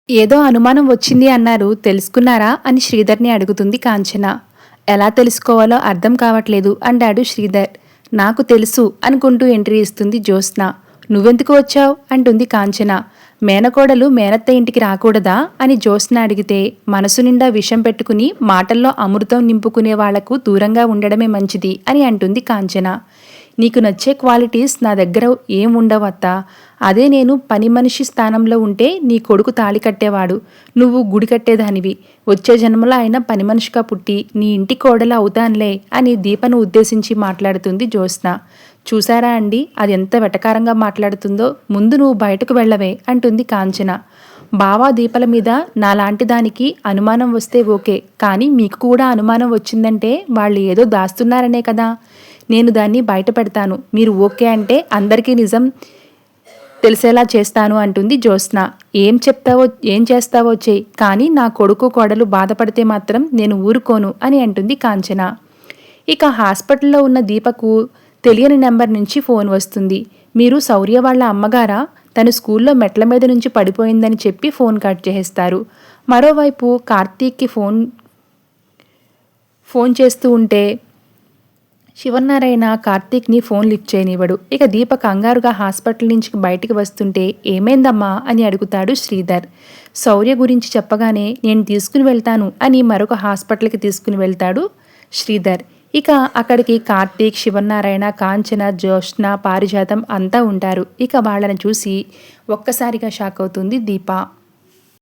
ఏదో అనుమానం వచ్చింది అన్నారు, తెలుసుకున్నారా అని శ్రీధర్ని అడుగుతుంది కాంచన. ఎలా తెలుసుకోవాలో అర్థం కావట్లేదు అంటాడు శ్రీధర్. నాకు తెలుసు అనుకుంటూ ఎంట్రీ ఇస్తుంది జ్యోత్స్న. నువ్వెందుకు వచ్చావు అంటుంది కాంచన. మేనకోడలు మేనత్త ఇంటికి రాకూడదా అని జ్యోత్స్న అడిగితే, మనసు నిండా విషం పెట్టుకుని మాటల్లో అమృతం నింపుకునే వాళ్లకు దూరంగా ఉండడమే మంచిది అని అంటుంది కాంచన. నీకు నచ్చే క్వాలిటీస్ నా దగ్గర ఏం ఉండవత్తా. అదే నేను పని మనిషి స్థానంలో ఉంటే నీ కొడుకు తాళి కట్టేవాడు, నువ్వు గుడి కట్టేదానివి. వచ్చే జన్మలో అయినా పని మనిషిగా పుట్టి నీ ఇంటి కోడలు అవుతానులే అని దీపను ఉద్దేశించి మాట్లాడుతుంది జ్యోత్స్న. చూసారా అండి, అది ఎంత వెటకారంగా మాట్లాడుతుందో. ముందు నువ్వు బయటకు వెళ్ళవే అంటుంది కాంచన. బావా దీపల మీద నాలాంటి దానికి అనుమానం వస్తే ఓకే, కానీ మీకు కూడా అనుమానం వచ్చిందంటే వాళ్ళు ఏదో దాస్తున్నారనే కదా. నేను దాన్ని బయట పెడతాను. మీరు ఓకే అంటే అందరికీ నిజం తెలిసేలా చేస్తాను అంటుంది జ్యోత్స్న. ఏం చేస్తావో చెయ్యి, కానీ నా కొడుకు కోడలు బాధపడితే మాత్రం నేను ఊరుకోను అని అంటుంది కాంచన. ఇక హాస్పిటల్లో ఉన్న దీపకు తెలియని నెంబర్ నుంచి ఫోన్ వస్తుంది. మీరు శౌర్య వాళ్ళ అమ్మగారా? తను స్కూల్లో మెట్ల మీద నుంచి పడిపోయిందని చెప్పి ఫోన్ కట్ చేస్తారు. మరోవైపు కార్తీక్కి ఫోన్ చేస్తూ ఉంటే శివనారాయణ కార్తీక్ని ఫోన్ లిఫ్ట్ చేయనివ్వడు. ఇక దీప కంగారుగా హాస్పిటల్ నుంచి బయటికి వస్తుంటే ఏమైందమ్మా అని అడుగుతాడు శ్రీధర్. శౌర్య గురించి చెప్పగానే నేను తీసుకుని వెళ్తాను అని మరొక హాస్పిటల్కి తీసుకుని వెళ్తాడు శ్రీధర్. ఇక అక్కడికి కార్తీక్, శివనారాయణ, కాంచన, జ్యోత్స్న, పారిజాతం అంతా ఉంటారు. ఇక వాళ్ళని చూసి ఒక్కసారిగా షాక్ అవుతుంది దీప.